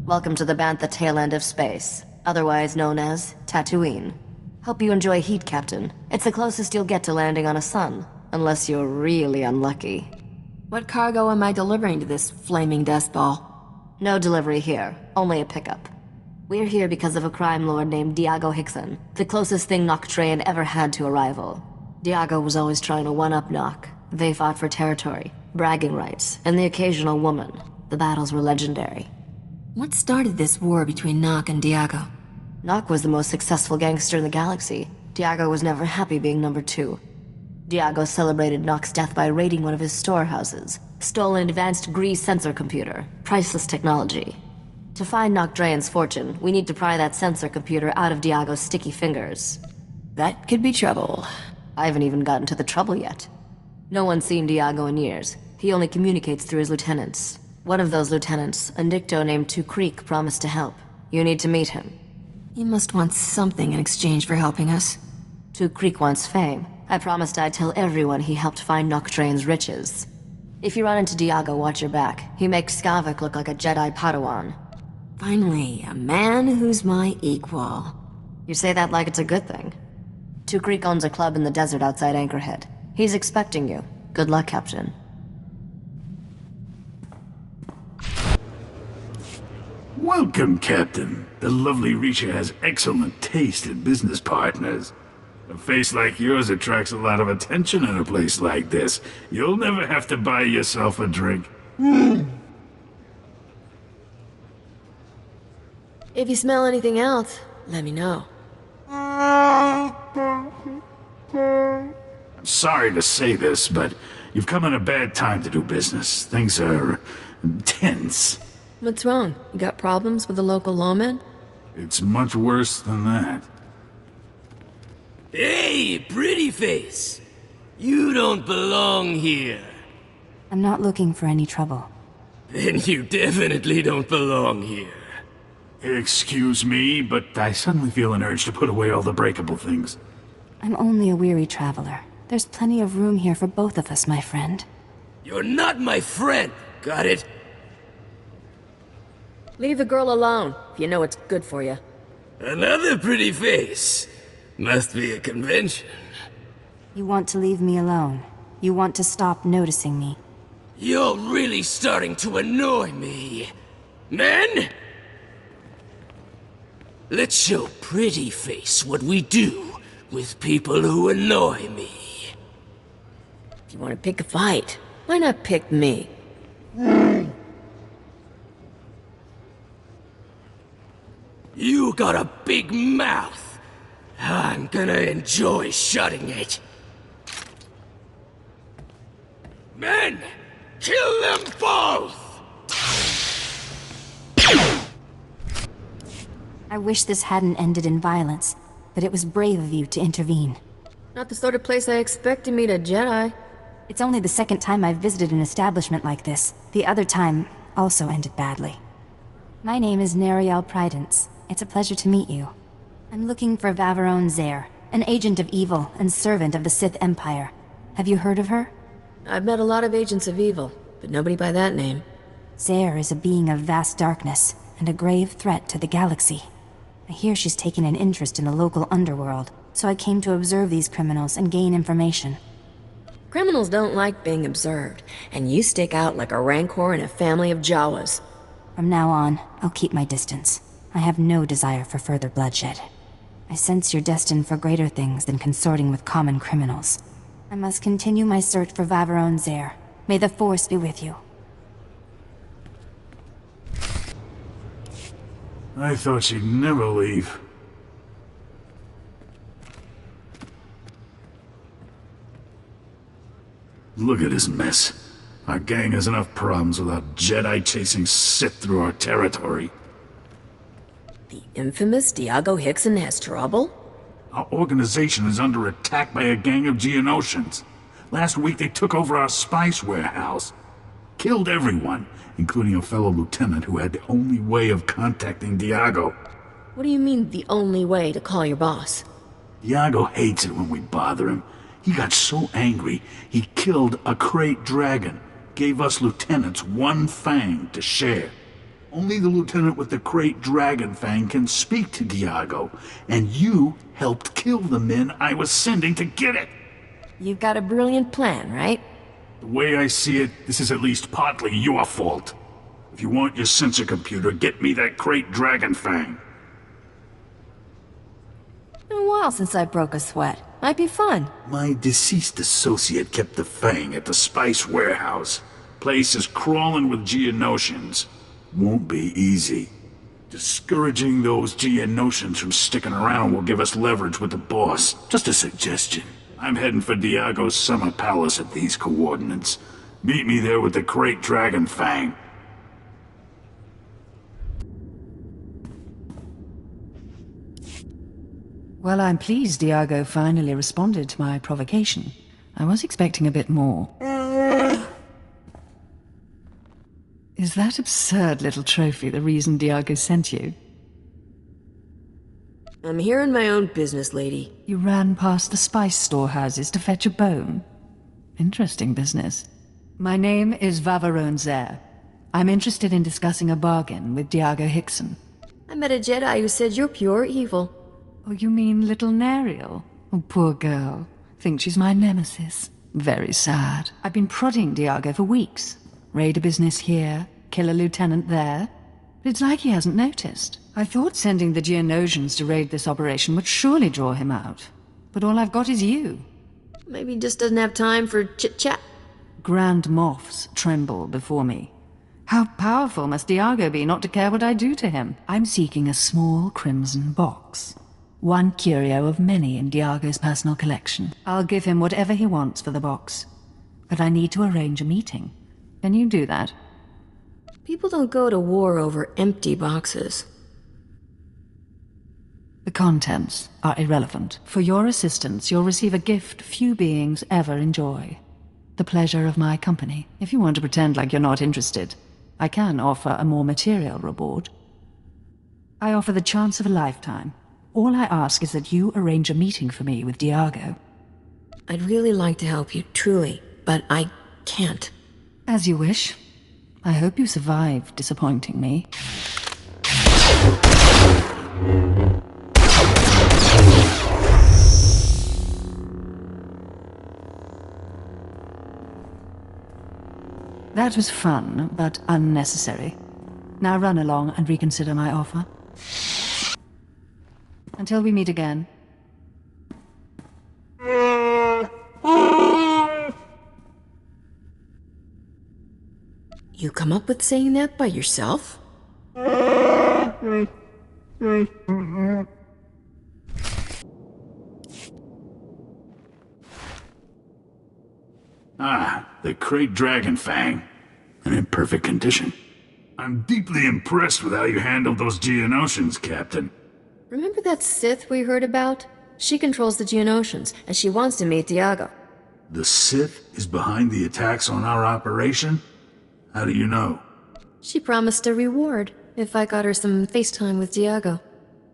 Welcome to the Bantha tail end of space, otherwise known as Tatooine. Hope you enjoy heat, Captain. It's the closest you'll get to landing on a sun, unless you're really unlucky. What cargo am I delivering to this flaming dust ball? No delivery here, only a pickup. We're here because of a crime lord named Diago Hickson, the closest thing Noctrayan ever had to a rival. Diago was always trying to one-up Noc. They fought for territory, bragging rights, and the occasional woman. The battles were legendary. What started this war between Noc and Diago? Noc was the most successful gangster in the galaxy. Diago was never happy being number 2. Diago celebrated Noc's death by raiding one of his storehouses, stole an advanced grease sensor computer, priceless technology. To find Noctrayan's fortune, we need to pry that sensor computer out of Diago's sticky fingers. That could be trouble. I haven't even gotten to the trouble yet. No one's seen Diago in years. He only communicates through his lieutenants. One of those lieutenants, a Nicto named Two Creek, promised to help. You need to meet him. He must want something in exchange for helping us. Two Creek wants fame. I promised I'd tell everyone he helped find Noctrayan's riches. If you run into Diago, watch your back. He makes Skavak look like a Jedi Padawan. Finally, a man who's my equal. You say that like it's a good thing. Two Creek owns a club in the desert outside Anchorhead. He's expecting you. Good luck, Captain. Welcome, Captain. The lovely Risha has excellent taste in business partners. A face like yours attracts a lot of attention in a place like this. You'll never have to buy yourself a drink. If you smell anything else, let me know. I'm sorry to say this, but you've come at a bad time to do business. Things are tense. What's wrong? You got problems with the local lawman? It's much worse than that. Hey, pretty face! You don't belong here. I'm not looking for any trouble. Then you definitely don't belong here. Excuse me, but I suddenly feel an urge to put away all the breakable things. I'm only a weary traveler. There's plenty of room here for both of us, my friend. You're not my friend, got it? Leave the girl alone, if you know it's good for you. Another pretty face. Must be a convention. You want to leave me alone. You want to stop noticing me. You're really starting to annoy me. Men? Let's show pretty face what we do with people who annoy me. If you want to pick a fight, why not pick me? You got a big mouth. I'm gonna enjoy shutting it. Men! Kill them both! I wish this hadn't ended in violence, but it was brave of you to intervene. Not the sort of place I expect to meet a Jedi. It's only the second time I've visited an establishment like this. The other time also ended badly. My name is Nariel Prydence. It's a pleasure to meet you. I'm looking for Vaveron Zare, an agent of evil and servant of the Sith Empire. Have you heard of her? I've met a lot of agents of evil, but nobody by that name. Zare is a being of vast darkness and a grave threat to the galaxy. I hear she's taken an interest in the local underworld, so I came to observe these criminals and gain information. Criminals don't like being observed, and you stick out like a rancor in a family of Jawas. From now on, I'll keep my distance. I have no desire for further bloodshed. I sense you're destined for greater things than consorting with common criminals. I must continue my search for Vaveron Zare. May the Force be with you. I thought she'd never leave. Look at this mess. Our gang has enough problems without Jedi chasing Sith through our territory. The infamous Diago Hickson has trouble? Our organization is under attack by a gang of Geonosians. Last week they took over our spice warehouse. Killed everyone, including a fellow lieutenant who had the only way of contacting Diago. What do you mean, the only way to call your boss? Diago hates it when we bother him. He got so angry, he killed a crate dragon. Gave us lieutenants one fang to share. Only the lieutenant with the great dragon fang can speak to Diago, and you helped kill the men I was sending to get it. You've got a brilliant plan, right? The way I see it, this is at least partly your fault. If you want your sensor computer, get me that great dragon fang. Been a while since I broke a sweat. Might be fun. My deceased associate kept the fang at the spice warehouse. Place is crawling with Geonosians. Won't be easy. Discouraging those Geonosians from sticking around will give us leverage with the boss. Just a suggestion. I'm heading for Diago's summer palace at these coordinates. Meet me there with the great dragon fang. Well, I'm pleased Diago finally responded to my provocation. I was expecting a bit more. Is that absurd little trophy the reason Diago sent you? I'm here in my own business, lady. You ran past the spice storehouses to fetch a bone. Interesting business. My name is Vavarone Zer. I'm interested in discussing a bargain with Diago Hickson. I met a Jedi who said you're pure evil. Oh, you mean little Nariel? Oh, poor girl. Think she's my nemesis. Very sad. I've been prodding Diago for weeks. Raid a business here, kill a lieutenant there. But it's like he hasn't noticed. I thought sending the Geonosians to raid this operation would surely draw him out. But all I've got is you. Maybe he just doesn't have time for chit-chat. Grand moths tremble before me. How powerful must Diago be not to care what I do to him? I'm seeking a small crimson box. One curio of many in Diago's personal collection. I'll give him whatever he wants for the box. But I need to arrange a meeting. Can you do that? People don't go to war over empty boxes. The contents are irrelevant. For your assistance, you'll receive a gift few beings ever enjoy. The pleasure of my company. If you want to pretend like you're not interested, I can offer a more material reward. I offer the chance of a lifetime. All I ask is that you arrange a meeting for me with Diago. I'd really like to help you, truly, but I can't. As you wish. I hope you survive disappointing me. That was fun, but unnecessary. Now run along and reconsider my offer. Until we meet again. You come up with saying that by yourself? Ah, the great dragon fang. And in perfect condition. I'm deeply impressed with how you handled those Geonosians, Captain. Remember that Sith we heard about? She controls the Geonosians, and she wants to meet Diago. The Sith is behind the attacks on our operation? How do you know? She promised a reward if I got her some FaceTime with Diago.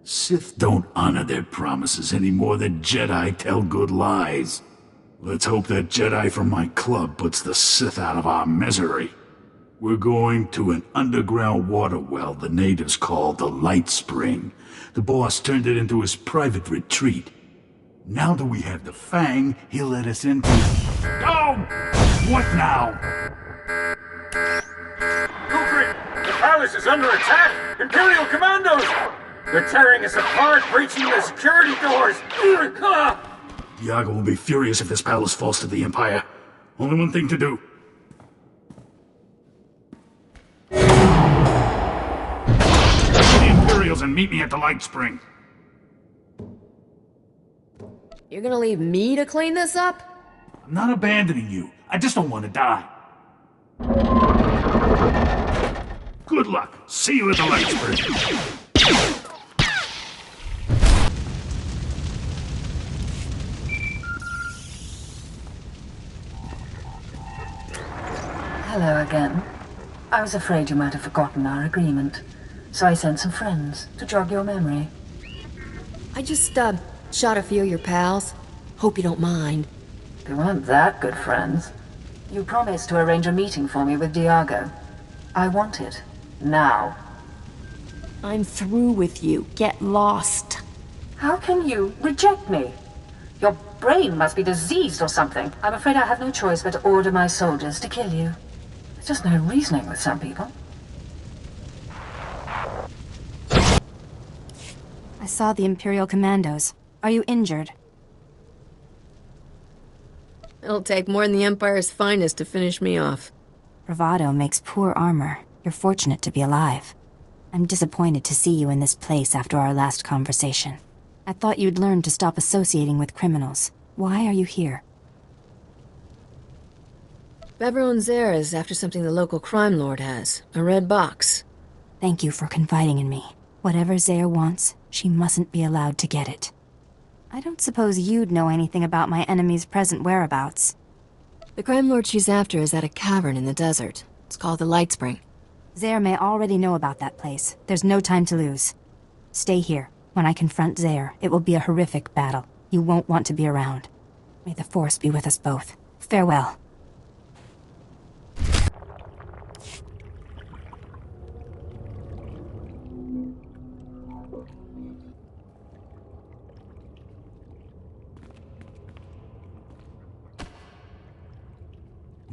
Sith don't honor their promises any more than Jedi tell good lies. Let's hope that Jedi from my club puts the Sith out of our misery. We're going to an underground water well the natives call the Light Spring. The boss turned it into his private retreat. Now that we have the Fang, he'll let us into... Oh! What now? Kukri, the palace is under attack! Imperial commandos! They're tearing us apart, breaching the security doors! Diago will be furious if this palace falls to the Empire. Only one thing to do. The Imperials and meet me at the Light Spring. You're gonna leave me to clean this up? I'm not abandoning you. I just don't want to die. Good luck. See you at the Light Spring. Hello again. I was afraid you might have forgotten our agreement, so I sent some friends to jog your memory. I just, shot a few of your pals. Hope you don't mind. They weren't that good friends. You promised to arrange a meeting for me with Diago. I want it. Now. I'm through with you. Get lost. How can you reject me? Your brain must be diseased or something. I'm afraid I have no choice but to order my soldiers to kill you. There's just no reasoning with some people. I saw the Imperial Commandos. Are you injured? It'll take more than the Empire's finest to finish me off. Bravado makes poor armor. You're fortunate to be alive. I'm disappointed to see you in this place after our last conversation. I thought you'd learn to stop associating with criminals. Why are you here? Beveron Zare is after something the local crime lord has. A red box. Thank you for confiding in me. Whatever Zare wants, she mustn't be allowed to get it. I don't suppose you'd know anything about my enemy's present whereabouts. The crime lord she's after is at a cavern in the desert. It's called the Light Spring. Zare may already know about that place. There's no time to lose. Stay here. When I confront Zare, it will be a horrific battle. You won't want to be around. May the Force be with us both. Farewell.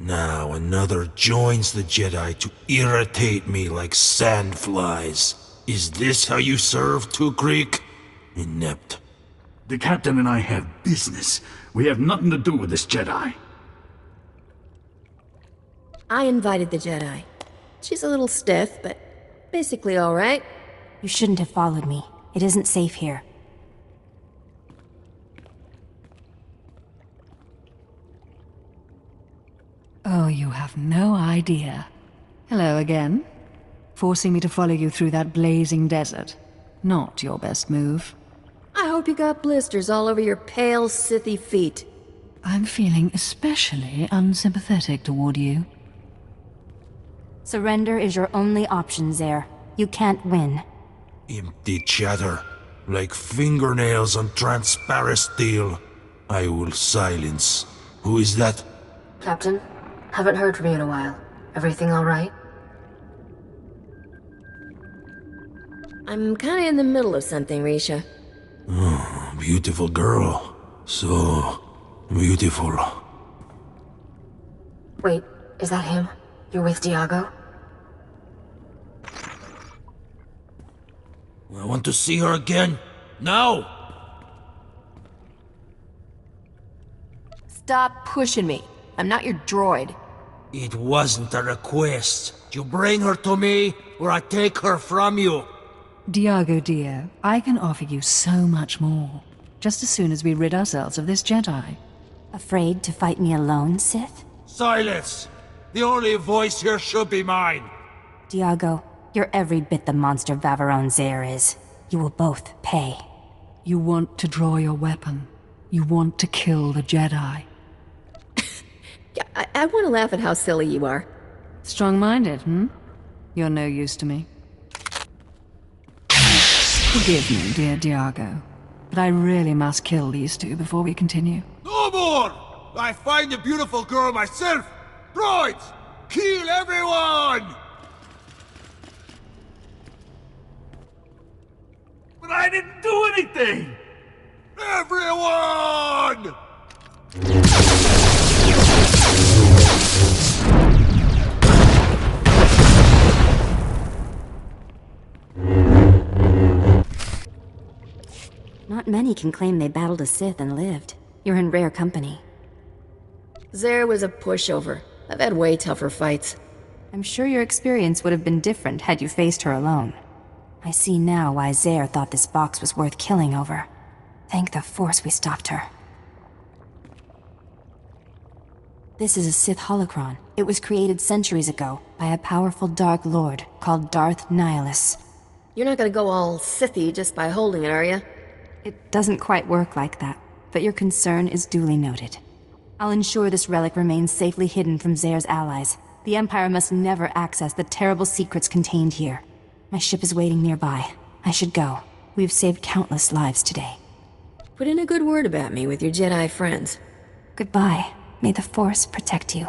Now another joins the Jedi to irritate me like sandflies. Is this how you serve to Greek? Inept. The captain and I have business. We have nothing to do with this Jedi. I invited the Jedi. She's a little stiff, but basically all right. You shouldn't have followed me. It isn't safe here. Oh, you have no idea. Hello again. Forcing me to follow you through that blazing desert. Not your best move. I hope you got blisters all over your pale, Sithy feet. I'm feeling especially unsympathetic toward you. Surrender is your only option, Zare. You can't win. Empty chatter. Like fingernails on transparent steel. I will silence. Who is that? Captain, haven't heard from you in a while. Everything all right? I'm kinda in the middle of something, Risha. Oh, beautiful girl. So beautiful. Wait, is that him? You're with Diago? I want to see her again. Now! Stop pushing me. I'm not your droid. It wasn't a request. You bring her to me, or I take her from you. Diago dear, I can offer you so much more. Just as soon as we rid ourselves of this Jedi. Afraid to fight me alone, Sith? Silence! The only voice here should be mine. Diago, you're every bit the monster Vaveron Zare is. You will both pay. You want to draw your weapon. You want to kill the Jedi. Yeah, I want to laugh at how silly you are. Strong-minded, hmm? You're no use to me. Forgive me, dear Diago, but I really must kill these two before we continue. No more! I find a beautiful girl myself! Droids! Kill everyone! But I didn't do anything! Everyone! Not many can claim they battled a Sith and lived. You're in rare company. Zare was a pushover. I've had way tougher fights. I'm sure your experience would have been different had you faced her alone. I see now why Zare thought this box was worth killing over. Thank the Force we stopped her. This is a Sith holocron. It was created centuries ago by a powerful Dark Lord called Darth Nihilus. You're not gonna go all Sithy just by holding it, are you? It doesn't quite work like that, but your concern is duly noted. I'll ensure this relic remains safely hidden from Zare's allies. The Empire must never access the terrible secrets contained here. My ship is waiting nearby. I should go. We've saved countless lives today. Put in a good word about me with your Jedi friends. Goodbye. May the Force protect you.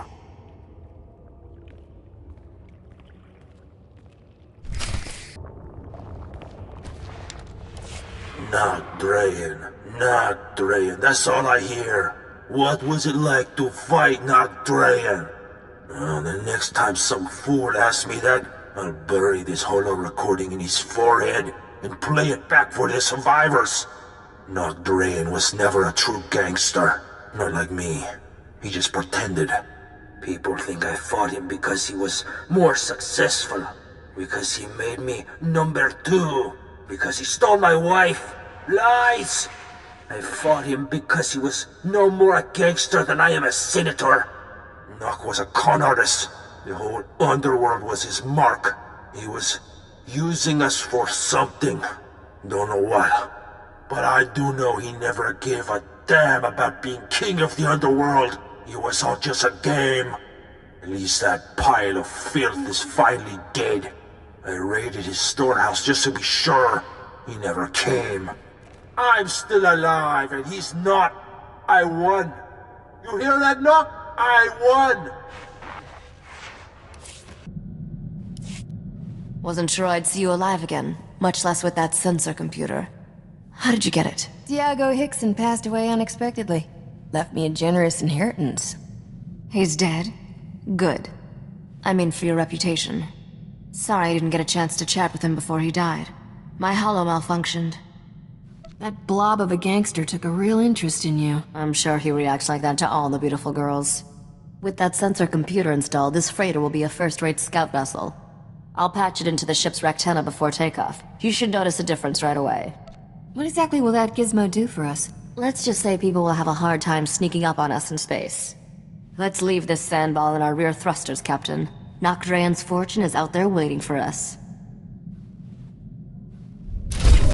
Not Drayan. Not Drayan. That's all I hear. What was it like to fight Not Drayan? The next time some fool asks me that, I'll bury this holo recording in his forehead and play it back for the survivors. Not Drayan was never a true gangster. Not like me. He just pretended. People think I fought him because he was more successful. Because he made me number 2. Because he stole my wife. Lies! I fought him because he was no more a gangster than I am a senator. Nock was a con artist. The whole underworld was his mark. He was using us for something. Don't know what. But I do know he never gave a damn about being king of the underworld. It was all just a game. At least that pile of filth is finally dead. I raided his storehouse just to be sure. He never came. I'm still alive and he's not. I won. You hear that, Nock? I won! Wasn't sure I'd see you alive again, much less with that sensor computer. How did you get it? Diago Hickson passed away unexpectedly. Left me a generous inheritance. He's dead? Good. I mean for your reputation. Sorry I didn't get a chance to chat with him before he died. My holo malfunctioned. That blob of a gangster took a real interest in you. I'm sure he reacts like that to all the beautiful girls. With that sensor computer installed, this freighter will be a first-rate scout vessel. I'll patch it into the ship's rectenna before takeoff. You should notice a difference right away. What exactly will that gizmo do for us? Let's just say people will have a hard time sneaking up on us in space. Let's leave this sandball in our rear thrusters, Captain. Nock Drayan's fortune is out there waiting for us.